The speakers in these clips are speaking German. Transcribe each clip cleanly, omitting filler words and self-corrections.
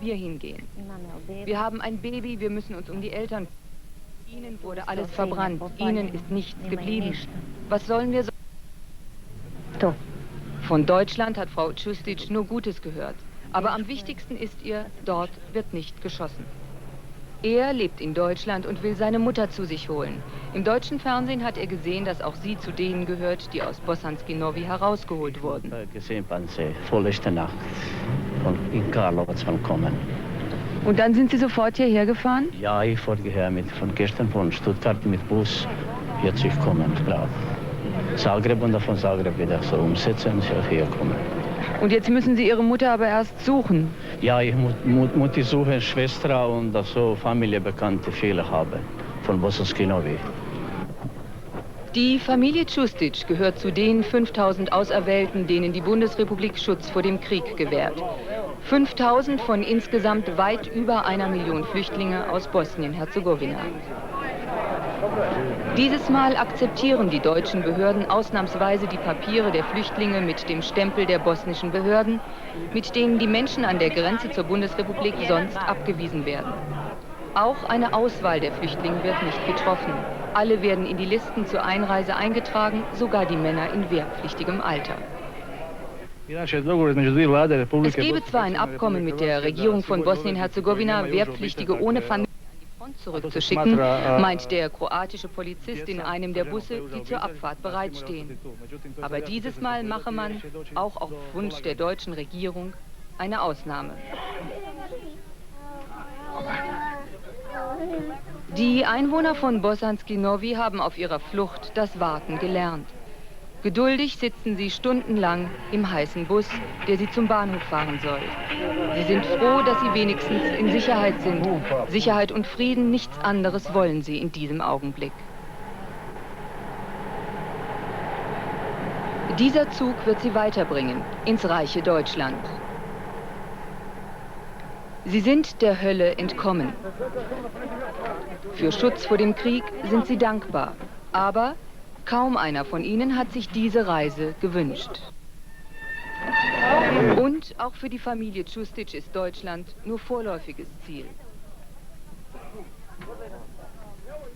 Wir hingehen. Wir haben ein Baby, wir müssen uns um die Eltern. Ihnen wurde alles verbrannt, ihnen ist nichts geblieben. Was sollen wir so? Von Deutschland hat Frau Čustić nur Gutes gehört. Aber am wichtigsten ist ihr, dort wird nicht geschossen. Er lebt in Deutschland und will seine Mutter zu sich holen. Im deutschen Fernsehen hat er gesehen, dass auch sie zu denen gehört, die aus Bosanski Novi herausgeholt wurden. Gesehen, wann sie vorletzte Nacht in Karlovac kommen. Und dann sind Sie sofort hierher gefahren? Ja, ich wollte hierher von gestern von Stuttgart mit Bus jetzt kommen, klar. Zagreb und von Zagreb wieder so umsetzen und hierher kommen. Und jetzt müssen Sie Ihre Mutter aber erst suchen? Ja, ich muss die suchen, Schwester und so Familienbekannte viele haben von Bosanski Novi. Die Familie Čustić gehört zu den 5000 Auserwählten, denen die Bundesrepublik Schutz vor dem Krieg gewährt. 5000 von insgesamt weit über 1 Million Flüchtlinge aus Bosnien-Herzegowina. Dieses Mal akzeptieren die deutschen Behörden ausnahmsweise die Papiere der Flüchtlinge mit dem Stempel der bosnischen Behörden, mit denen die Menschen an der Grenze zur Bundesrepublik sonst abgewiesen werden. Auch eine Auswahl der Flüchtlinge wird nicht getroffen. Alle werden in die Listen zur Einreise eingetragen, sogar die Männer in wehrpflichtigem Alter. Es gebe zwar ein Abkommen mit der Regierung von Bosnien-Herzegowina, Wehrpflichtige ohne Familie an die Front zurückzuschicken, meint der kroatische Polizist in einem der Busse, die zur Abfahrt bereitstehen. Aber dieses Mal mache man, auch auf Wunsch der deutschen Regierung, eine Ausnahme. Die Einwohner von Bosanski Novi haben auf ihrer Flucht das Warten gelernt. Geduldig sitzen sie stundenlang im heißen Bus, der sie zum Bahnhof fahren soll. Sie sind froh, dass sie wenigstens in Sicherheit sind. Sicherheit und Frieden, nichts anderes wollen sie in diesem Augenblick. Dieser Zug wird sie weiterbringen, ins reiche Deutschland. Sie sind der Hölle entkommen. Für Schutz vor dem Krieg sind sie dankbar. Aber kaum einer von ihnen hat sich diese Reise gewünscht. Und auch für die Familie Čustić ist Deutschland nur vorläufiges Ziel.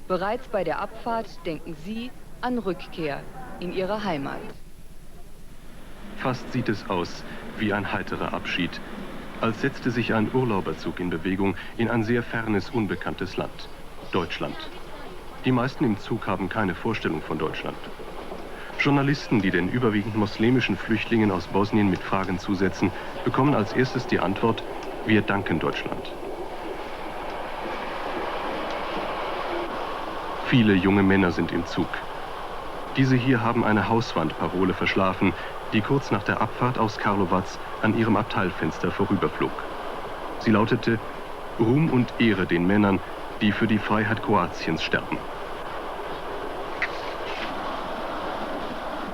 Bereits bei der Abfahrt denken sie an Rückkehr in ihre Heimat. Fast sieht es aus wie ein heiterer Abschied, als setzte sich ein Urlauberzug in Bewegung in ein sehr fernes, unbekanntes Land, Deutschland. Die meisten im Zug haben keine Vorstellung von Deutschland. Journalisten, die den überwiegend muslimischen Flüchtlingen aus Bosnien mit Fragen zusetzen, bekommen als erstes die Antwort: Wir danken Deutschland. Viele junge Männer sind im Zug. Diese hier haben eine Hauswandparole verschlafen, die kurz nach der Abfahrt aus Karlovac an ihrem Abteilfenster vorüberflog. Sie lautete: Ruhm und Ehre den Männern, die für die Freiheit Kroatiens sterben.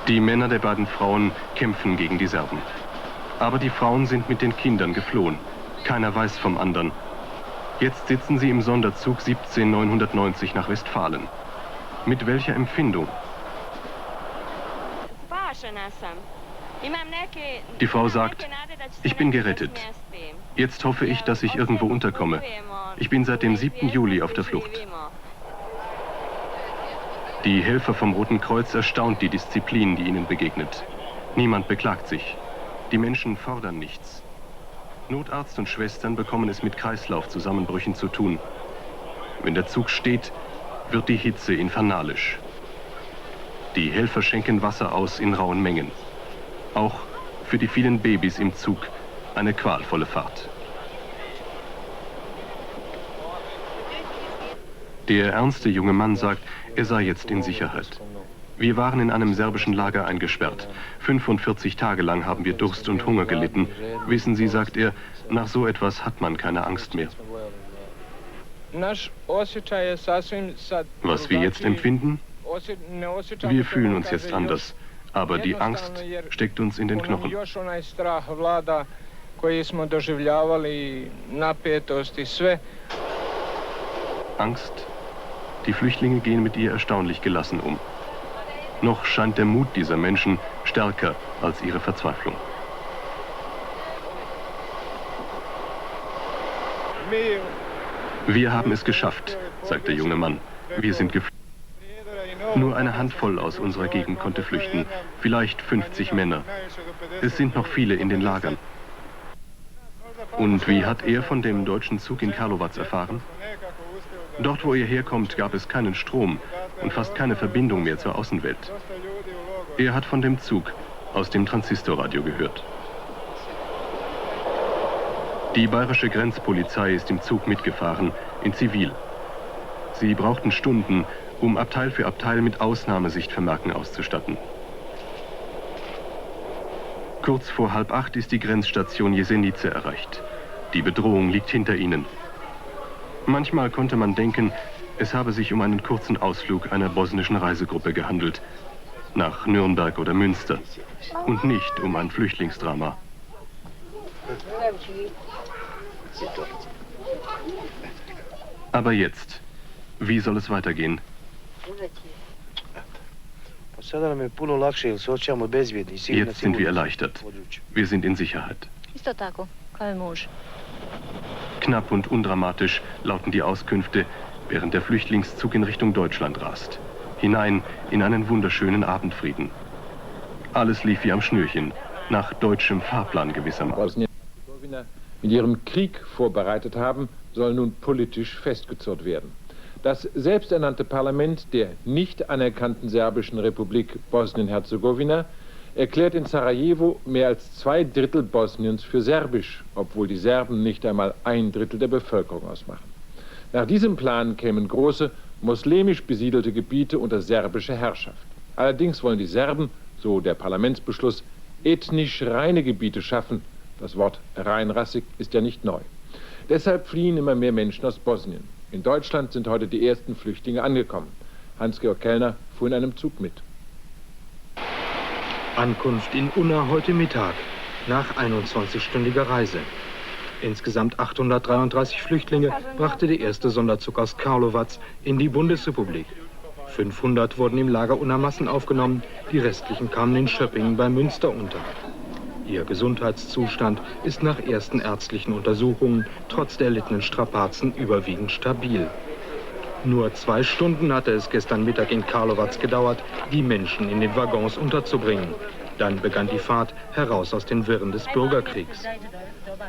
Die Männer der beiden Frauen kämpfen gegen die Serben. Aber die Frauen sind mit den Kindern geflohen. Keiner weiß vom anderen. Jetzt sitzen sie im Sonderzug 17990 nach Westfalen. Mit welcher Empfindung? Die Frau sagt: Ich bin gerettet. Jetzt hoffe ich, dass ich irgendwo unterkomme. Ich bin seit dem 7. Juli auf der Flucht. Die Helfer vom Roten Kreuz erstaunt die Disziplin, die ihnen begegnet. Niemand beklagt sich. Die Menschen fordern nichts. Notarzt und Schwestern bekommen es mit Kreislaufzusammenbrüchen zu tun. Wenn der Zug steht, wird die Hitze infernalisch. Die Helfer schenken Wasser aus in rauen Mengen. Auch für die vielen Babys im Zug eine qualvolle Fahrt. Der ernste junge Mann sagt, er sei jetzt in Sicherheit. Wir waren in einem serbischen Lager eingesperrt. 45 Tage lang haben wir Durst und Hunger gelitten. Wissen Sie, sagt er, nach so etwas hat man keine Angst mehr. Was wir jetzt empfinden? Wir fühlen uns jetzt anders. Aber die Angst steckt uns in den Knochen. Angst? Die Flüchtlinge gehen mit ihr erstaunlich gelassen um. Noch scheint der Mut dieser Menschen stärker als ihre Verzweiflung. Wir haben es geschafft, sagt der junge Mann. Wir sind geflohen. Nur eine Handvoll aus unserer Gegend konnte flüchten, vielleicht 50 Männer. Es sind noch viele in den Lagern. Und wie hat er von dem deutschen Zug in Karlovac erfahren? Dort, wo er herkommt, gab es keinen Strom und fast keine Verbindung mehr zur Außenwelt. Er hat von dem Zug aus dem Transistorradio gehört. Die bayerische Grenzpolizei ist im Zug mitgefahren, in Zivil. Sie brauchten Stunden, um Abteil für Abteil mit Ausnahmesichtvermerken auszustatten. Kurz vor 7:30 ist die Grenzstation Jesenice erreicht. Die Bedrohung liegt hinter ihnen. Manchmal konnte man denken, es habe sich um einen kurzen Ausflug einer bosnischen Reisegruppe gehandelt, nach Nürnberg oder Münster, und nicht um ein Flüchtlingsdrama. Aber jetzt, wie soll es weitergehen? Jetzt sind wir erleichtert. Wir sind in Sicherheit. Knapp und undramatisch lauten die Auskünfte, während der Flüchtlingszug in Richtung Deutschland rast. Hinein in einen wunderschönen Abendfrieden. Alles lief wie am Schnürchen, nach deutschem Fahrplan gewissermaßen. Mit ihrem Krieg vorbereitet haben, soll nun politisch festgezurrt werden. Das selbsternannte Parlament der nicht anerkannten serbischen Republik Bosnien-Herzegowina erklärt in Sarajevo mehr als 2/3 Bosniens für serbisch, obwohl die Serben nicht einmal 1/3 der Bevölkerung ausmachen. Nach diesem Plan kämen große, muslimisch besiedelte Gebiete unter serbische Herrschaft. Allerdings wollen die Serben, so der Parlamentsbeschluss, ethnisch reine Gebiete schaffen. Das Wort reinrassig ist ja nicht neu. Deshalb fliehen immer mehr Menschen aus Bosnien. In Deutschland sind heute die ersten Flüchtlinge angekommen. Hans-Georg Kellner fuhr in einem Zug mit. Ankunft in Unna heute Mittag, nach 21-stündiger Reise. Insgesamt 833 Flüchtlinge brachte der erste Sonderzug aus Karlovac in die Bundesrepublik. 500 wurden im Lager Unna Massen aufgenommen, die restlichen kamen in Schöppingen bei Münster unter. Ihr Gesundheitszustand ist nach ersten ärztlichen Untersuchungen trotz der erlittenen Strapazen überwiegend stabil. Nur 2 Stunden hatte es gestern Mittag in Karlovac gedauert, die Menschen in den Waggons unterzubringen. Dann begann die Fahrt heraus aus den Wirren des Bürgerkriegs.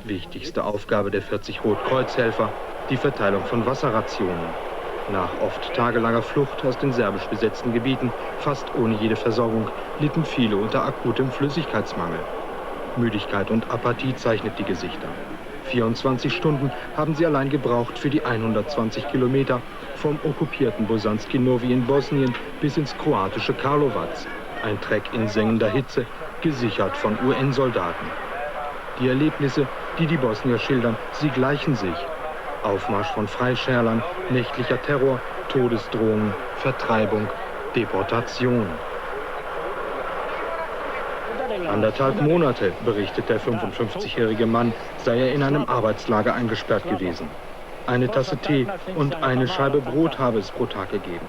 Wichtigste Aufgabe der 40 Rotkreuzhelfer, die Verteilung von Wasserrationen. Nach oft tagelanger Flucht aus den serbisch besetzten Gebieten, fast ohne jede Versorgung, litten viele unter akutem Flüssigkeitsmangel. Müdigkeit und Apathie zeichnet die Gesichter. 24 Stunden haben sie allein gebraucht für die 120 Kilometer vom okkupierten Bosanski Novi in Bosnien bis ins kroatische Karlovac. Ein Trek in sengender Hitze, gesichert von UN-Soldaten. Die Erlebnisse, die die Bosnier schildern, sie gleichen sich. Aufmarsch von Freischärlern, nächtlicher Terror, Todesdrohungen, Vertreibung, Deportation. 1,5 Monate, berichtet der 55-jährige Mann, sei er in einem Arbeitslager eingesperrt gewesen. Eine Tasse Tee und eine Scheibe Brot habe es pro Tag gegeben.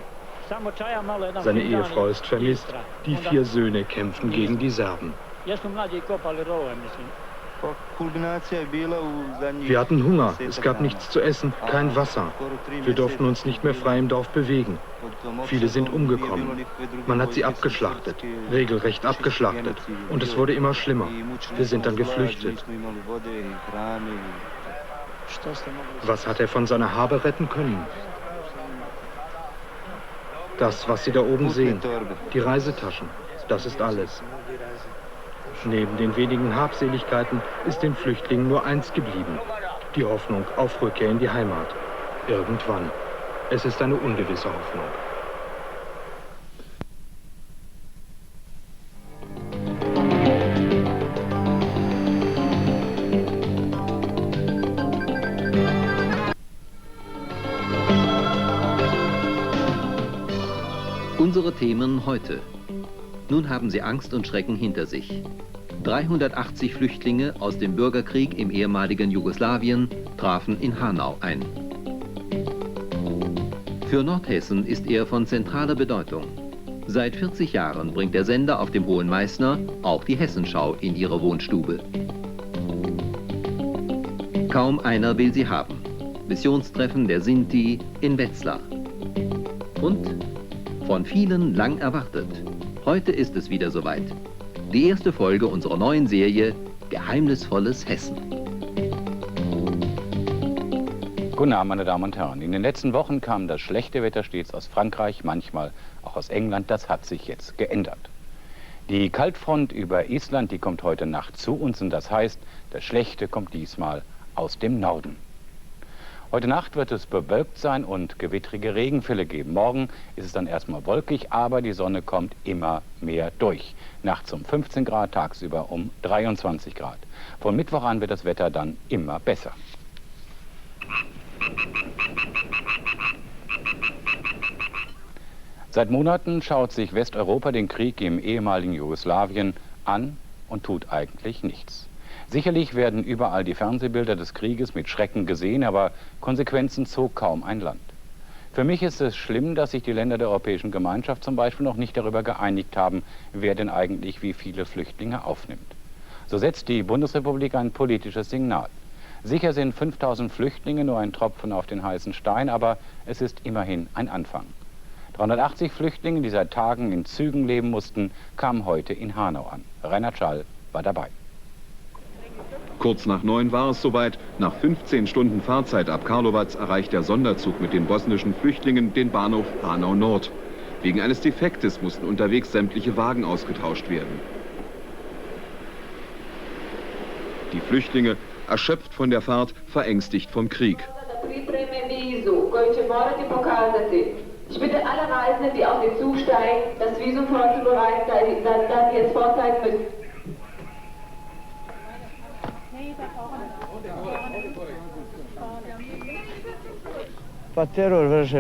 Seine Ehefrau ist vermisst, die 4 Söhne kämpfen gegen die Serben. Wir hatten Hunger, es gab nichts zu essen, kein Wasser. Wir durften uns nicht mehr frei im Dorf bewegen. Viele sind umgekommen. Man hat sie abgeschlachtet, regelrecht abgeschlachtet. Und es wurde immer schlimmer. Wir sind dann geflüchtet. Was hat er von seiner Habe retten können? Das, was Sie da oben sehen, die Reisetaschen, das ist alles. Neben den wenigen Habseligkeiten ist den Flüchtlingen nur eins geblieben: die Hoffnung auf Rückkehr in die Heimat. Irgendwann. Es ist eine ungewisse Hoffnung. Unsere Themen heute. Nun haben sie Angst und Schrecken hinter sich. 380 Flüchtlinge aus dem Bürgerkrieg im ehemaligen Jugoslawien trafen in Hanau ein. Für Nordhessen ist er von zentraler Bedeutung. Seit 40 Jahren bringt der Sender auf dem Hohen Meißner auch die Hessenschau in ihre Wohnstube. Kaum einer will sie haben. Missionstreffen der Sinti in Wetzlar. Und von vielen lang erwartet. Heute ist es wieder soweit. Die erste Folge unserer neuen Serie Geheimnisvolles Hessen. Guten Abend, meine Damen und Herren. In den letzten Wochen kam das schlechte Wetter stets aus Frankreich, manchmal auch aus England. Das hat sich jetzt geändert. Die Kaltfront über Island, die kommt heute Nacht zu uns und das heißt, das Schlechte kommt diesmal aus dem Norden. Heute Nacht wird es bewölkt sein und gewittrige Regenfälle geben. Morgen ist es dann erstmal wolkig, aber die Sonne kommt immer mehr durch. Nachts um 15 Grad, tagsüber um 23 Grad. Von Mittwoch an wird das Wetter dann immer besser. Seit Monaten schaut sich Westeuropa den Krieg im ehemaligen Jugoslawien an und tut eigentlich nichts. Sicherlich werden überall die Fernsehbilder des Krieges mit Schrecken gesehen, aber Konsequenzen zog kaum ein Land. Für mich ist es schlimm, dass sich die Länder der Europäischen Gemeinschaft zum Beispiel noch nicht darüber geeinigt haben, wer denn eigentlich wie viele Flüchtlinge aufnimmt. So setzt die Bundesrepublik ein politisches Signal. Sicher sind 5000 Flüchtlinge nur ein Tropfen auf den heißen Stein, aber es ist immerhin ein Anfang. 380 Flüchtlinge, die seit Tagen in Zügen leben mussten, kamen heute in Hanau an. Reinhard Schall war dabei. Kurz nach 9 war es soweit. Nach 15 Stunden Fahrzeit ab Karlovac erreicht der Sonderzug mit den bosnischen Flüchtlingen den Bahnhof Hanau Nord. Wegen eines Defektes mussten unterwegs sämtliche Wagen ausgetauscht werden. Die Flüchtlinge, erschöpft von der Fahrt, verängstigt vom Krieg. Ich bitte alle Reisenden, die auf den Zug steigen, das Visum vorzubereiten, da sie jetzt vorzeigen müssen.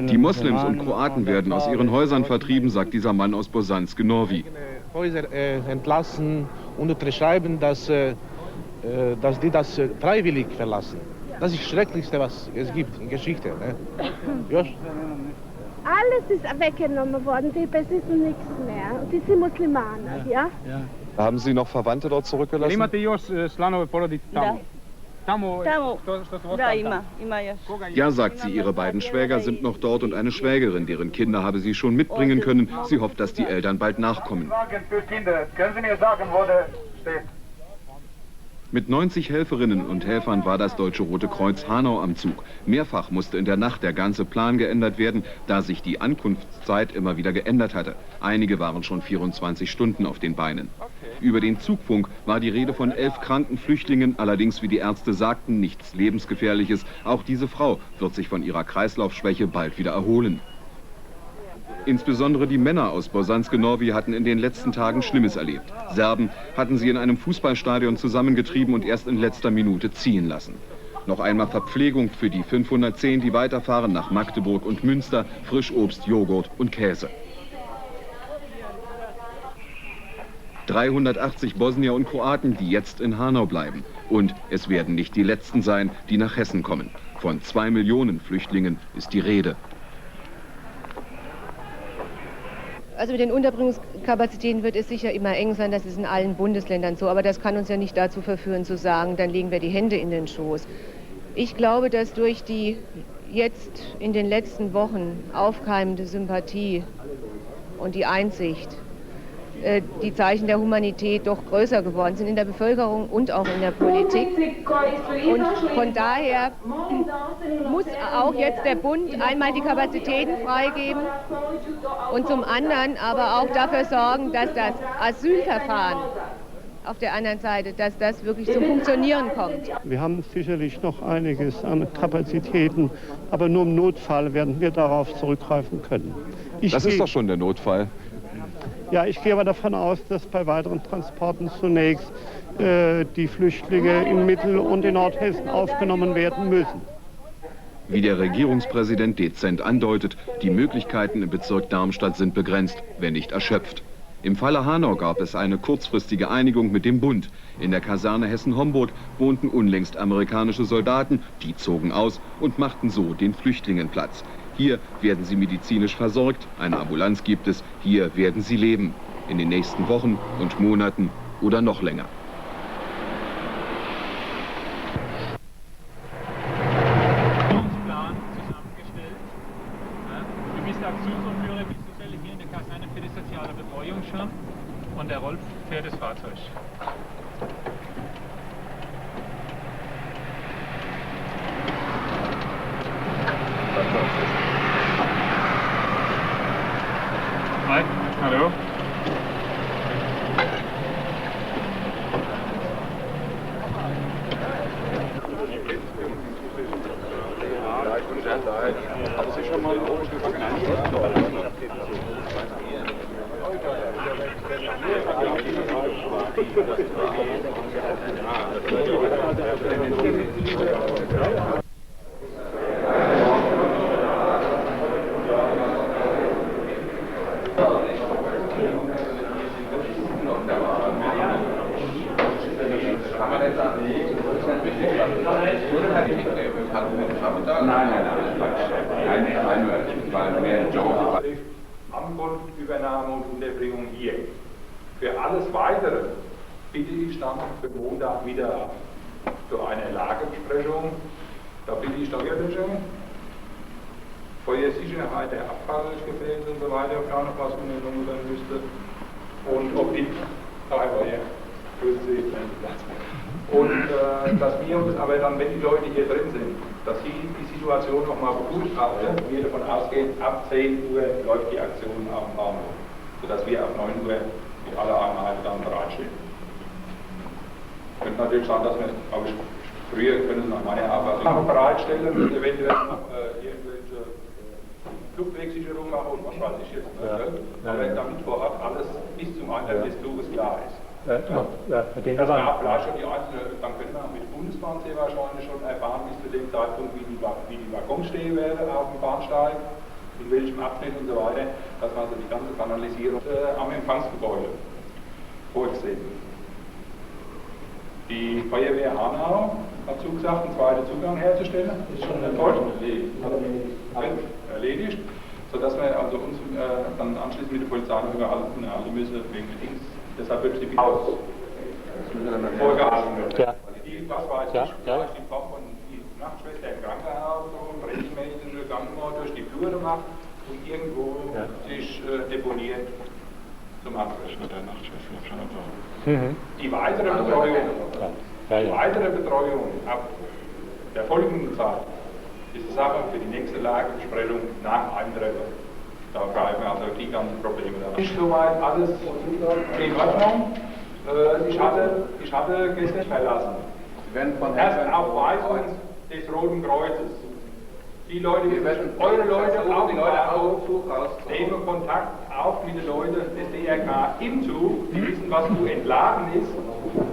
Die Moslems und Kroaten werden aus ihren Häusern vertrieben, sagt dieser Mann aus Bosanske Novi. Häuser entlassen und unterschreiben, dass die das freiwillig verlassen. Das ist das Schrecklichste, was es gibt in Geschichte. Ne? Josh? Alles ist weggenommen worden, die besitzen nichts mehr. Die sind Muslimaner, ja? Haben Sie noch Verwandte dort zurückgelassen? Ja, sagt sie, ihre beiden Schwäger sind noch dort und eine Schwägerin, deren Kinder habe sie schon mitbringen können. Sie hofft, dass die Eltern bald nachkommen. Können Sie mir sagen, wo der steht? Mit 90 Helferinnen und Helfern war das Deutsche Rote Kreuz Hanau am Zug. Mehrfach musste in der Nacht der ganze Plan geändert werden, da sich die Ankunftszeit immer wieder geändert hatte. Einige waren schon 24 Stunden auf den Beinen. Über den Zugfunk war die Rede von 11 kranken Flüchtlingen, allerdings, wie die Ärzte sagten, nichts Lebensgefährliches. Auch diese Frau wird sich von ihrer Kreislaufschwäche bald wieder erholen. Insbesondere die Männer aus Bosanske Novi hatten in den letzten Tagen Schlimmes erlebt. Serben hatten sie in einem Fußballstadion zusammengetrieben und erst in letzter Minute ziehen lassen. Noch einmal Verpflegung für die 510, die weiterfahren nach Magdeburg und Münster, Frischobst, Joghurt und Käse. 380 Bosnier und Kroaten, die jetzt in Hanau bleiben. Und es werden nicht die letzten sein, die nach Hessen kommen. Von 2 Millionen Flüchtlingen ist die Rede. Also mit den Unterbringungskapazitäten wird es sicher immer eng sein, das ist in allen Bundesländern so, aber das kann uns ja nicht dazu verführen zu sagen, dann legen wir die Hände in den Schoß. Ich glaube, dass durch die jetzt in den letzten Wochen aufkeimende Sympathie und die Einsicht die Zeichen der Humanität doch größer geworden sind in der Bevölkerung und auch in der Politik. Und von daher muss auch jetzt der Bund einmal die Kapazitäten freigeben und zum anderen aber auch dafür sorgen, dass das Asylverfahren auf der anderen Seite, dass das wirklich zum Funktionieren kommt. Wir haben sicherlich noch einiges an Kapazitäten, aber nur im Notfall werden wir darauf zurückgreifen können. Das ist doch schon der Notfall. Ja, ich gehe aber davon aus, dass bei weiteren Transporten zunächst die Flüchtlinge in Mittel- und in Nordhessen aufgenommen werden müssen. Wie der Regierungspräsident dezent andeutet, die Möglichkeiten im Bezirk Darmstadt sind begrenzt, wenn nicht erschöpft. Im Falle Hanau gab es eine kurzfristige Einigung mit dem Bund. In der Kaserne Hessen-Homburg wohnten unlängst amerikanische Soldaten, die zogen aus und machten so den Flüchtlingen Platz. Hier werden sie medizinisch versorgt, eine Ambulanz gibt es, hier werden sie leben. In den nächsten Wochen und Monaten oder noch länger. und der Rolf fährt das Fahrzeug. Hi, hallo. Haben Sie schon mal Ankunft, Übernahme und Unterbringung hier. Für alles Weitere bitte ich dann für Montag wieder zu einer Lagebesprechung. Da bitte ich Steuerlöschung, Feuersicherheit, der Abfallgefäß und so weiter, ob da noch was unternommen werden müsste. Und ob nicht, und dass wir uns aber dann, wenn die Leute hier drin sind, dass sie die Situation nochmal begutachten, wir davon ausgehen, ab 10 Uhr läuft die Aktion am Bahnhof, sodass wir ab 9 Uhr mit aller Einheit dann bereitstehen. Könnte natürlich sein, dass wir, aber früher können nach meiner Auffassung bereitstellen und eventuell noch irgendwelche Flugwegsicherung machen und was weiß ich jetzt. Aber damit vor Ort alles bis zum Eintritt des Zuges klar ist. Das gab vielleicht schon die einzelnen, dann können wir mit Bundesbahn sehr wahrscheinlich schon erfahren, bis zu dem Zeitpunkt, wie die Waggons stehen werden auf dem Bahnsteig, in welchem Abschnitt und so weiter, dass man also die ganze Kanalisierung am Empfangsgebäude vorgesehen. Die Feuerwehr Hanau hat zugesagt, einen zweiten Zugang herzustellen. Ist schon erfolgt? Erledigt. Sodass wir also uns dann anschließend mit der Polizei noch überhalten müssen wegen Dings. Deshalb wird die aus vorgehalten wird. Ja. Was weiß ich, vielleicht die Frau von die Nachtschwester im Krankenhaus und regelmäßige Gangmord durch die Flure macht und irgendwo sich deponiert zum Abbrechen der Nachtschwester. Die weitere Betreuung ab der folgenden Zeit ist eine Sache für die nächste Lagebesprechung nach Eintreten. Da greifen also die ganzen Probleme da. Ist soweit alles in Ordnung. Ich hatte gestern verlassen. Erst auf Weisung des Roten Kreuzes. Die Leute, eure Leute auf dem Bahnhof nehmen Kontakt auf mit den Leuten des DRK im Zug, die wissen, was zu entladen ist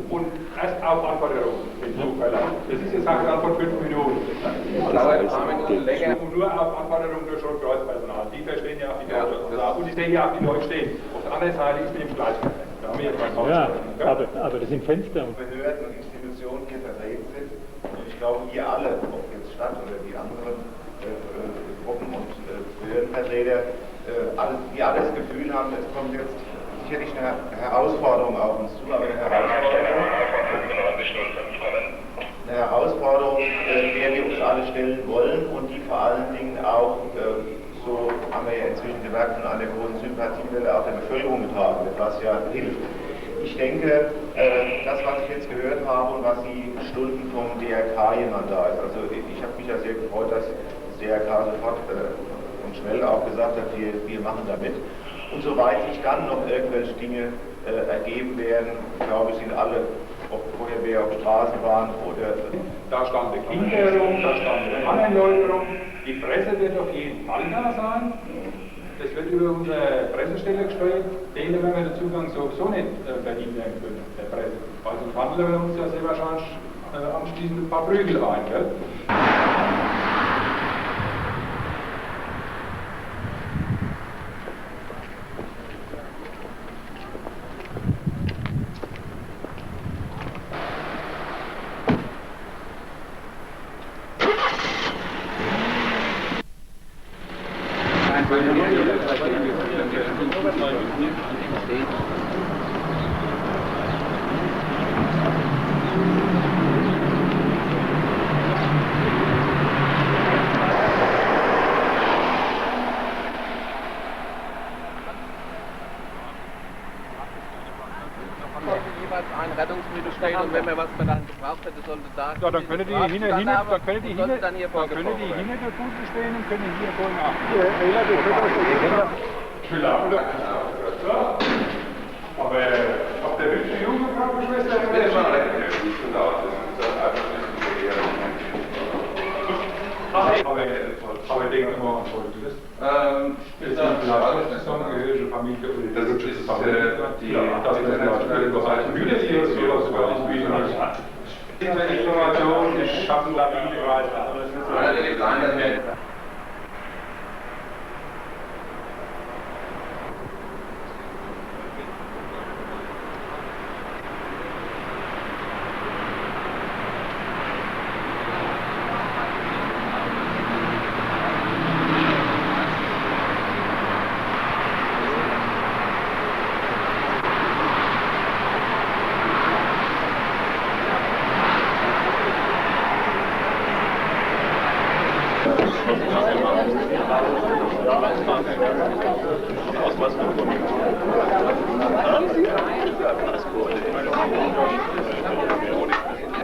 und erst auf Anforderung den Zug verlassen. Das ist eine Sache dann von 5 Minuten. Das dauert ein paar Minuten länger. Und nur auf Anforderung durch Rotkreuzpersonal. Die verstehen ja auch die Deutschen. Und die sehen ja auch die Deutschen stehen. Auf der anderen Seite ist nämlich gleich. Da haben wir jetzt mal aber das sind Fenster. Behörden und Institutionen hier vertreten sind. Und ich glaube, wir alle, ob jetzt Stadt oder die anderen Gruppen und Behördenvertreter, wir alle das Gefühl haben, es kommt jetzt sicherlich eine Herausforderung auf uns zu, aber eine Herausforderung, der wir uns alle stellen wollen und die vor allen Dingen auch, so haben wir ja inzwischen gemerkt, von einer großen Sympathiewelle auch der Bevölkerung getragen wird, was ja hilft. Ich denke, das, was ich jetzt gehört habe und was die Stunden vom DRK jemand da ist, also ich habe mich ja sehr gefreut, dass das DRK sofort und schnell auch gesagt hat, wir machen da mit. Und soweit sich dann noch irgendwelche Dinge ergeben werden, glaube ich, sind alle, ob Feuerwehr, ob Straßenbahn oder... Da stand eine Kinderung, da stand eine Aneinläuterung, die Presse wird auf jeden Fall da sein. Das wird über unsere Pressestelle gestellt, denen werden wir den Zugang sowieso nicht verhindern können, der Presse. Weil sonst handeln wir uns ja sehr wahrscheinlich anschließend ein paar Prügel ein. Gell? stehen und wenn man was von dann gebraucht hätte, sollte da... Ja, dann können die hinten der Fuße stehen und können hier vorne ab. Aber auf der hübschen junge Krankenschwester... Aber ich denke mal an Folgendes. Das ist eine zusammengehörige Familie. Das ist die internationale Bereiche. Informationen, die schaffen labile Weise.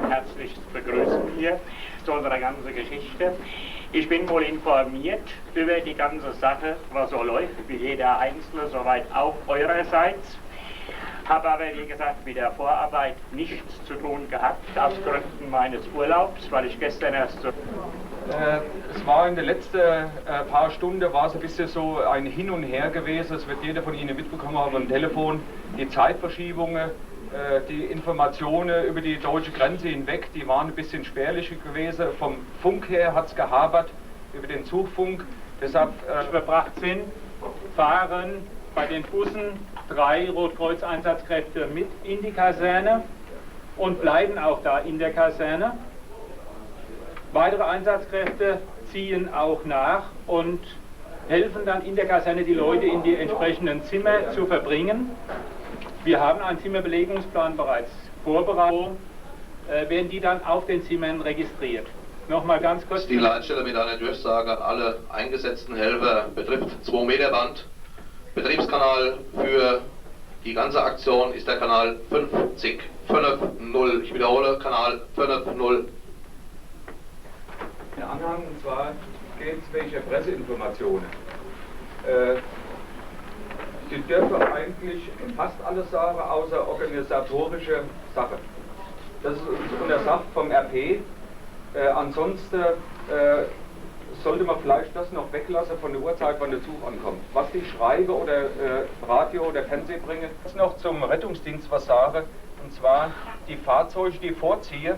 Herzlichst begrüßen hier zu unserer ganzen Geschichte. Ich bin wohl informiert über die ganze Sache, was so läuft, wie jeder Einzelne, soweit auch eurerseits. Habe aber, wie gesagt, mit der Vorarbeit nichts zu tun gehabt, aus Gründen meines Urlaubs, weil ich gestern erst so... Es war in den letzten paar Stunden war es ein bisschen so ein Hin und Her gewesen. Das wird jeder von Ihnen mitbekommen haben am Telefon. Die Zeitverschiebungen, die Informationen über die deutsche Grenze hinweg, die waren ein bisschen spärlich gewesen. Vom Funk her hat es gehabert, über den Zugfunk. Deshalb überbracht sind, fahren bei den Bussen 3 Rotkreuz-Einsatzkräfte mit in die Kaserne und bleiben auch da in der Kaserne. Weitere Einsatzkräfte ziehen auch nach und helfen dann in der Kaserne, die Leute in die entsprechenden Zimmer zu verbringen. Wir haben einen Zimmerbelegungsplan bereits vorbereitet, werden die dann auf den Zimmern registriert. Nochmal ganz kurz. Die Leitstelle mit einer Durchsage an alle eingesetzten Helfer betrifft 2 Meter Band. Betriebskanal für die ganze Aktion ist der Kanal 50. Ich wiederhole, Kanal 50. Anhang, und zwar geht es welche Presseinformationen. Sie dürfen eigentlich fast alles sagen, außer organisatorische Sachen. Das ist untersagt vom RP. Ansonsten sollte man vielleicht das noch weglassen von der Uhrzeit, wann der Zug ankommt. Was die Schreibe oder Radio oder Fernsehen bringen. Jetzt noch zum Rettungsdienst was sagen. Und zwar die Fahrzeuge, die vorziehen,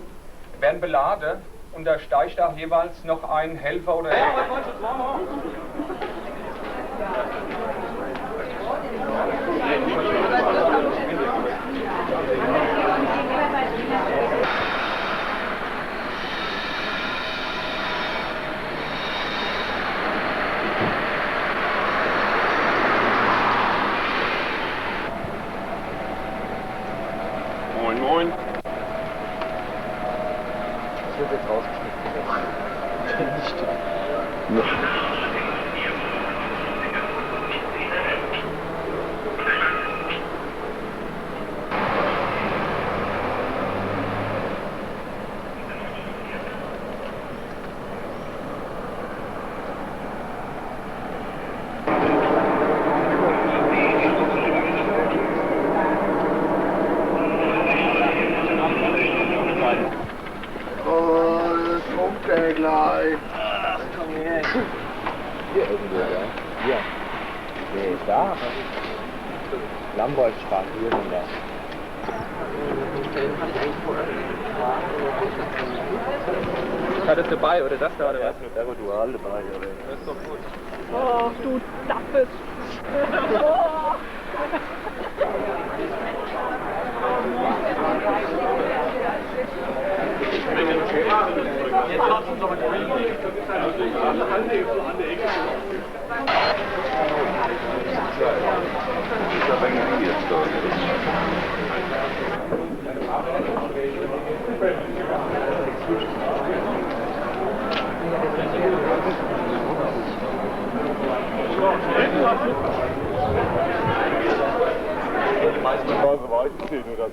werden beladen. Und da steigt auch jeweils noch ein Helfer oder Moin, moin. Das wird jetzt rausgeschnitten. gleich. Ach, komm her. Hier irgendwo, ja? Hier. Nee, da. Lamboldsbach, hier und da. Hat das dabei, oder das da, oder was? Der war dual dabei, oder? Das ist doch gut. Oh, du Dappes. Jetzt hat uns aber die meisten Leute weiter sehen, oder?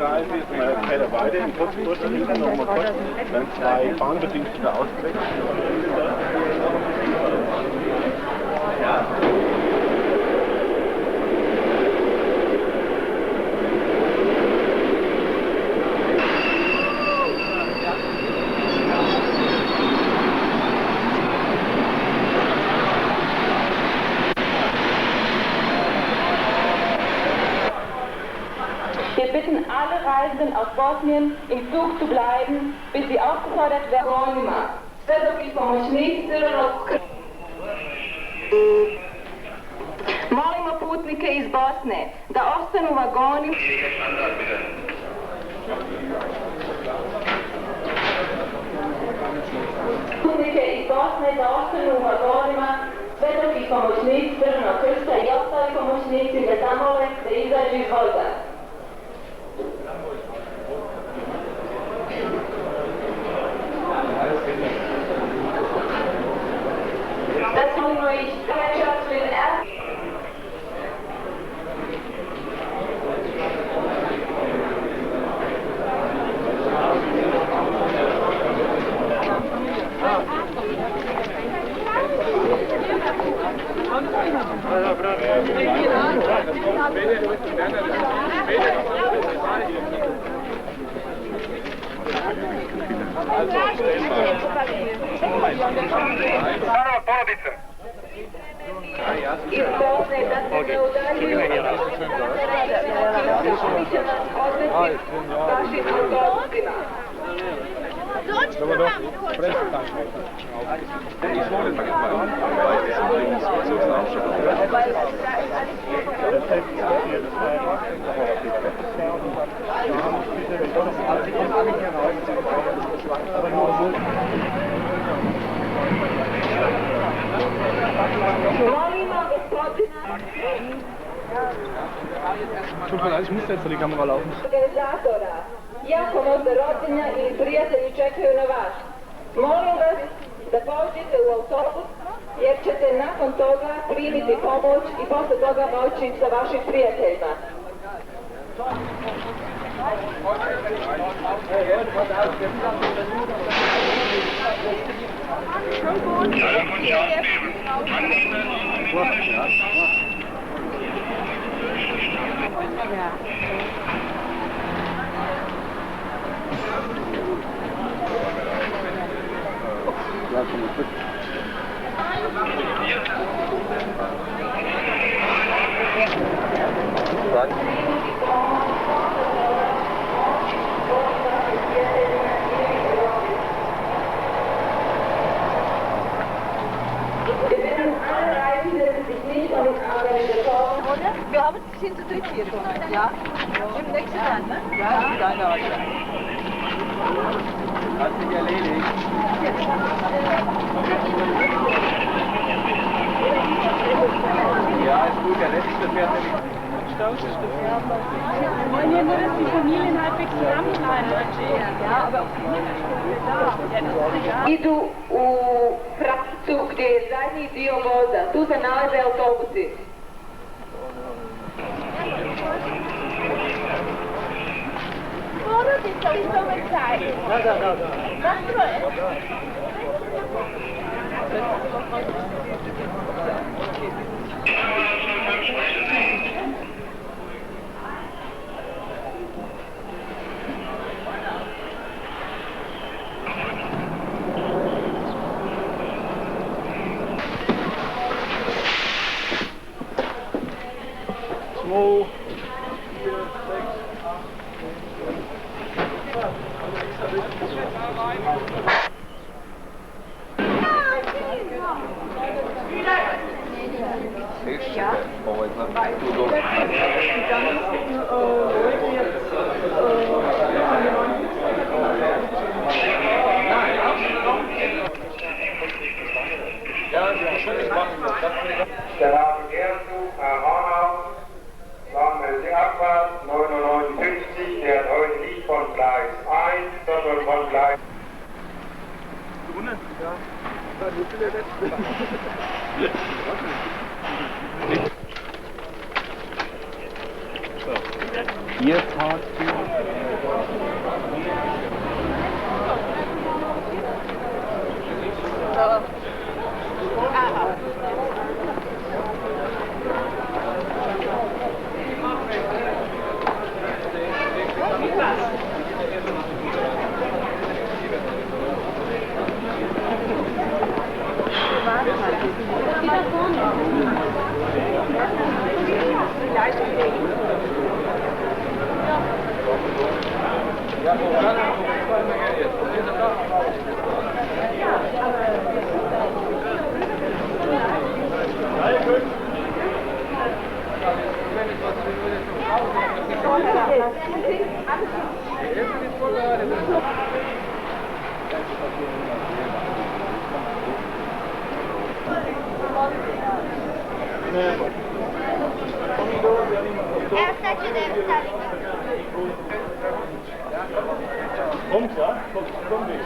Reise ist mal Kellerweide in Kotzburg hinten nochmal kurz. Dann 2 Bahnbedienstete ausgewechselt. Ja. Wir bitten alle Reisenden aus Bosnien im Zug zu bleiben, bis sie aufgefordert werden. Sve dok ih pomoćnici Crvenog krsta. Molimo putnike iz Bosne da ostanu u vagoni. Putnike iz Bosne da ostanu u vagonima sve dok ih pomoćnici Crvenog krsta i ostali pomoćnici ne zamole da izađu iz voza. Das wollen wir nicht. Gesellschaft will erst. Tut mir leid, ich muss jetzt vor die Kamera laufen. Organizatora, jako možda rodbina ili prijatelji čekaju na vas. Molim vas da pođete u autobus jer ćete nakon toga primiti pomoć i posle toga moći sa vašim prijateljima. Wir haben sind zu dritt hier, ja? Im nächsten Jahr, ne? Ja, deine Auto. Hat sich erledigt. Ja, ist gut, der letzte fährt nämlich. Wir wollen ja nur, dass die Familien halbwegs zusammenbleiben. Ja, aber auch die Idu u pravcu gdje je zadnji dio voza. Tu se nalaze autobusi. Porodica u tome sajtu. Da. Nastroje. Small. Der Navigierzug nach Hanau, Landmesse Abfahrt 9:59, der hat heute nicht von Gleis 1, sondern von Gleis. Ihr Part. Kommt, ja? Kommt nicht.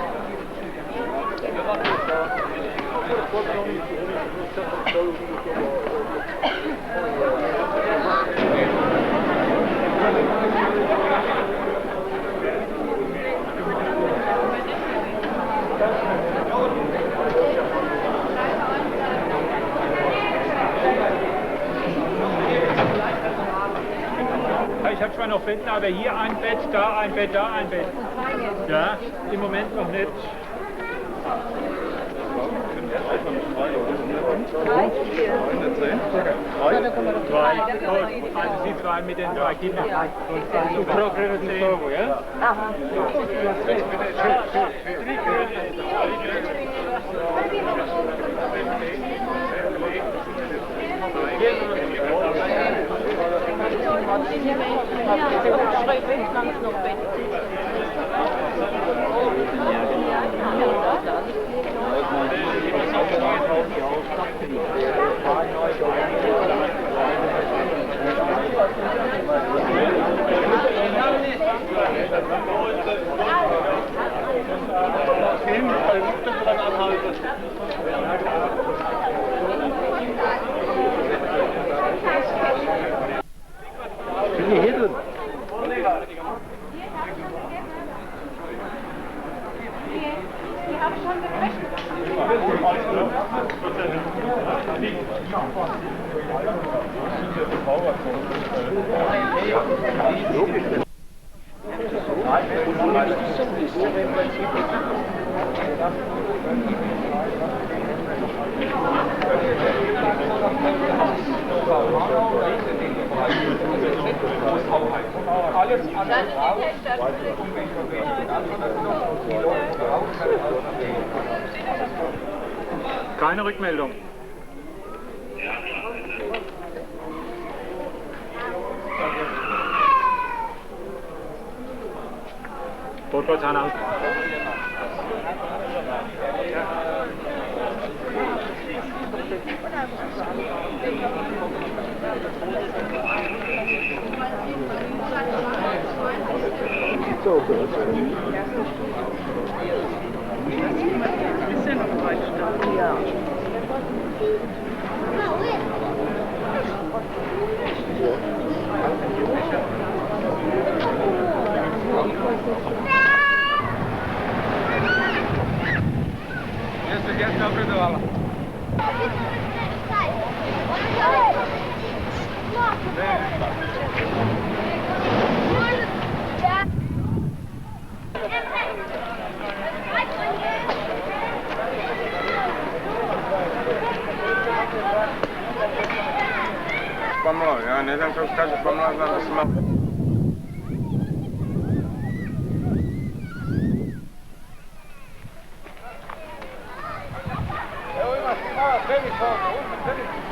Ich habe zwar noch Betten, aber hier ein Bett, da ein Bett, da ein Bett. Ja, im Moment noch nicht. Drei. Also Sie zwei mit den drei Kindern. Du brauchst relativ sauber, ja? Aha. Keine Rückmeldung. Rot-Kreuz-Hanau. So, Ist ja noch weit stark. Ja. Jeste gest napredovala. Pomalo, ja ne znam kako se kaže pomalo, znam da se malo... Evo imaš mala tenis ovdje, uzmi tenis.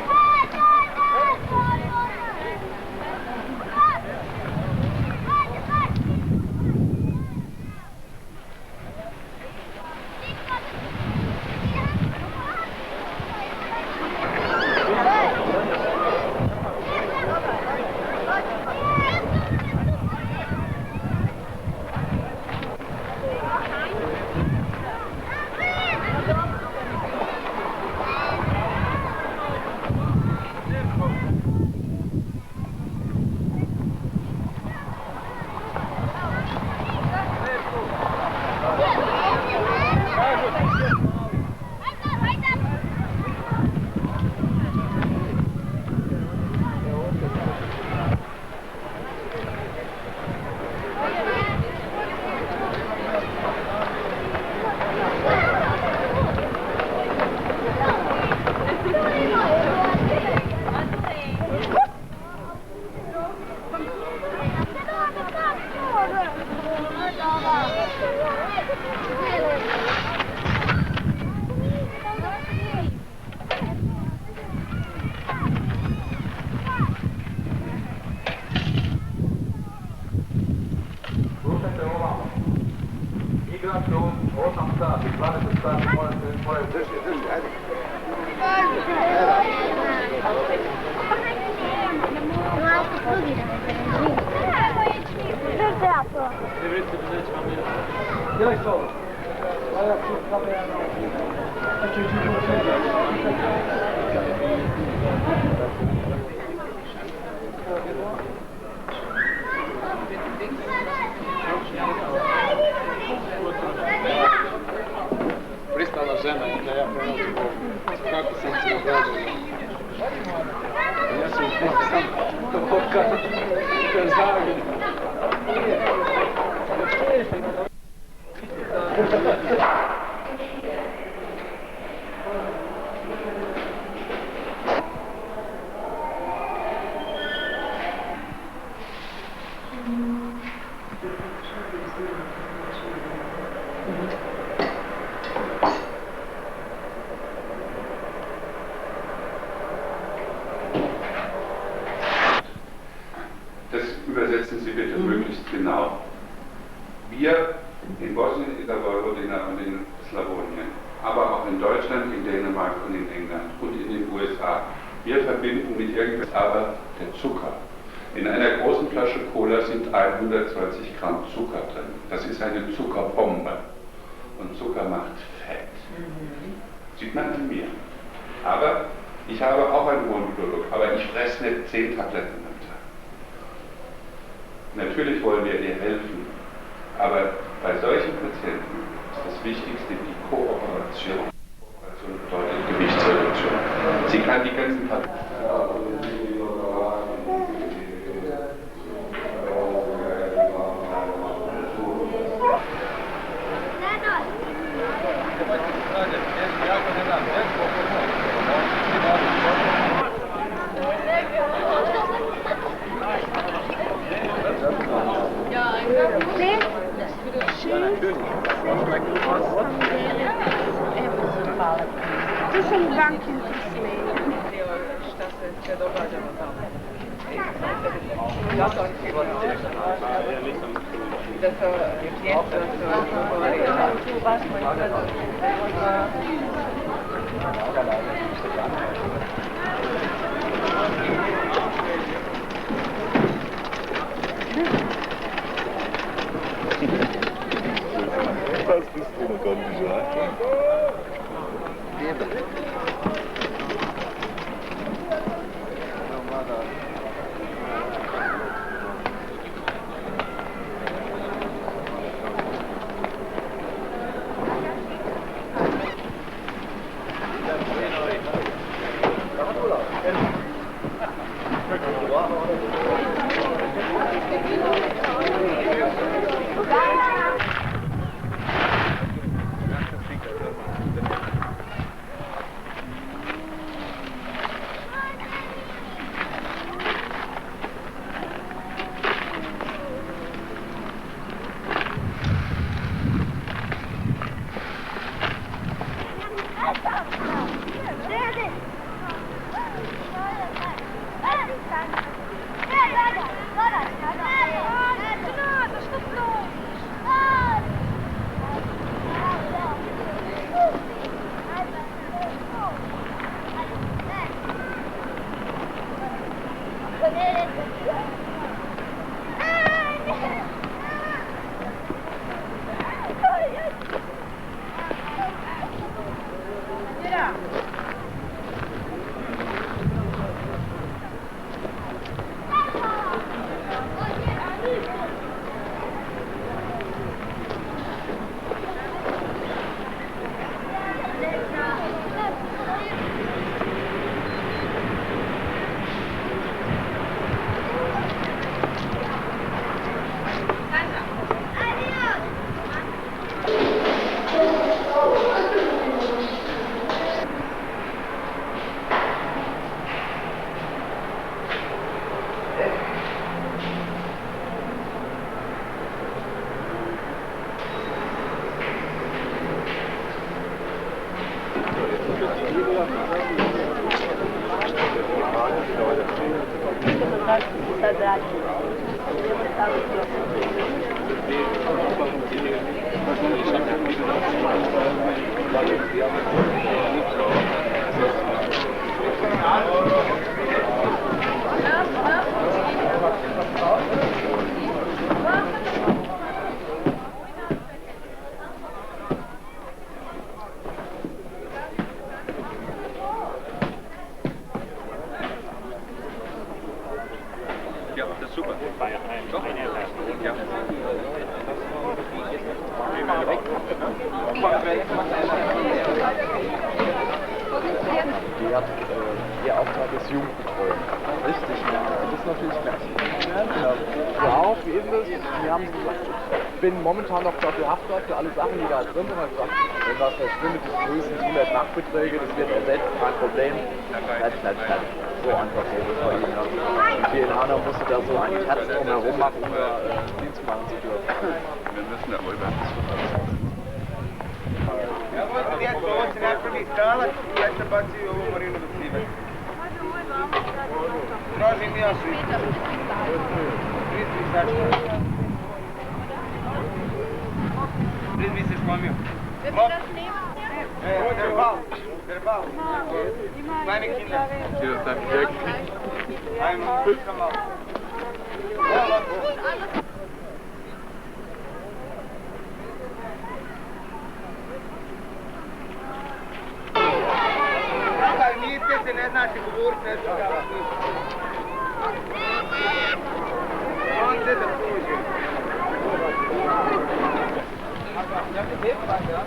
Pristala žena je da ja prelazim kako sam se obrađao. Ja sam sam Zagreb. Das übersetzen Sie bitte möglichst genau. Wir in Bosnien, in der Vojvodina und in Slawonien, aber auch in Deutschland, in Dänemark und in England und in den USA, wir verbinden mit irgendwas aber der Zucker. In einer großen Flasche Cola sind 120 Gramm Zucker drin. Das ist eine Zuckerbombe. Und Zucker macht Fett. Sieht man an mir. Aber ich habe auch einen hohen Blutdruck, aber ich fresse nicht 10 Tabletten am Tag. Natürlich wollen wir ihr helfen, aber bei solchen Patienten ist das Wichtigste die Kooperation. Kooperation bedeutet Gewichtsreduktion. Sie kann die ganzen To są banki interesujące. Šta se događa na tamo? Da to klijent govori. Was bist du noch gar nicht gesagt? Ja, das ist super. Doch. Ja. Ihr Auftrag ist Jugendbetreuung. Richtig, ja. Das ist natürlich klasse. Ja, auch, wie ist es? Wir haben gesagt, ich bin momentan noch dafür haftbar für alle Sachen, die da drin sind. Ich gesagt, wenn was verschwindet, die größten 100 Nachtbeträge, das wird ersetzt, kein Problem. Fertig. So einfach so, das war Ihnen. Und hier in Hanau musste da so ein Herz drumherum machen, um Dienst machen zu dürfen. Wir müssen da rüber. Ja, možda je to ovo se napravi stalac i ja se baci ovu marinu do cive. Tražim ja svi. Prizmi sačka. Prizmi se špomio. Verbal. Kleine Kinder. Hier ist dein Projekt. Einmal, komm mal. Ja, Leute. Se ne znači govoriti nešto kako on se da tuži. Ja ti te pa ja.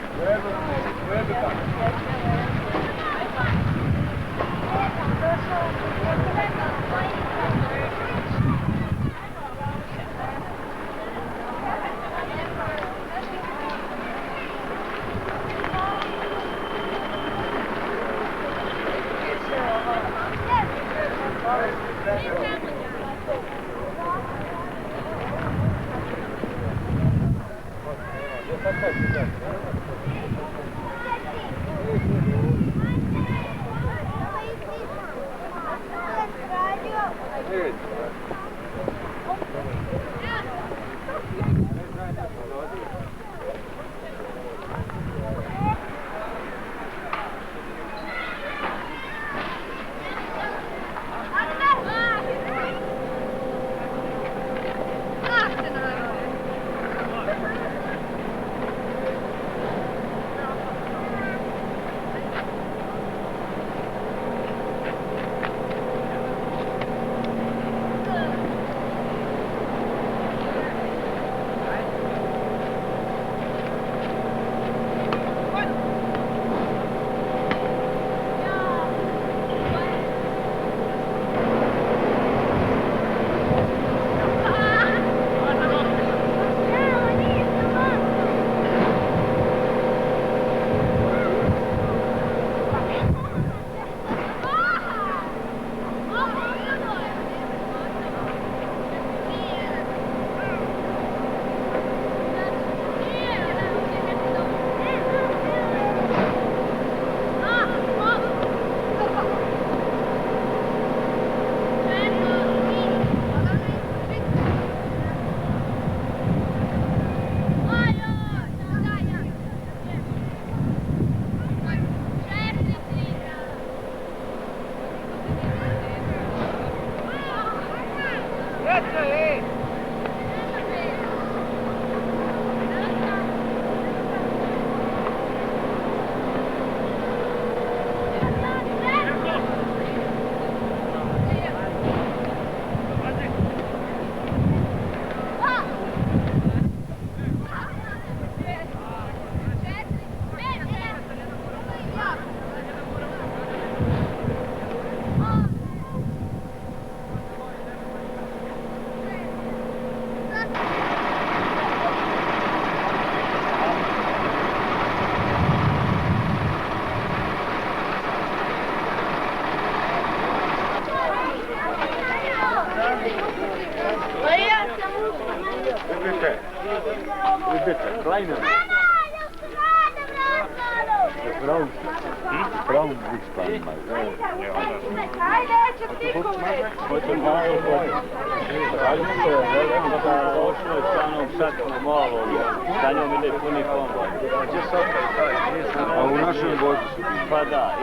A u našem vodu su bili? Pa da,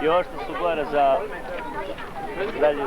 i ovo što su gore za dalje.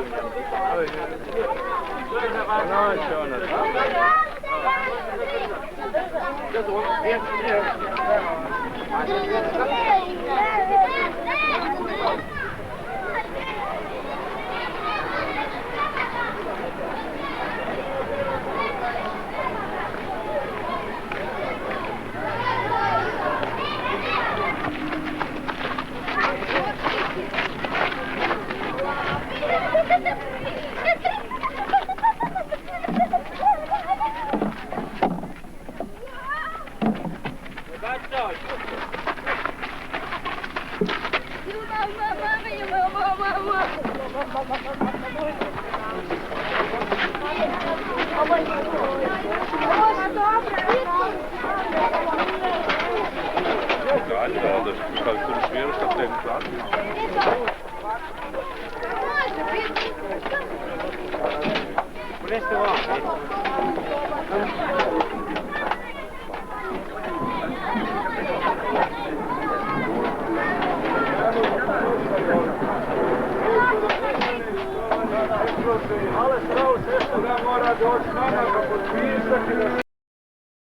Ale strao sve što da mora doći nama ga potpisati da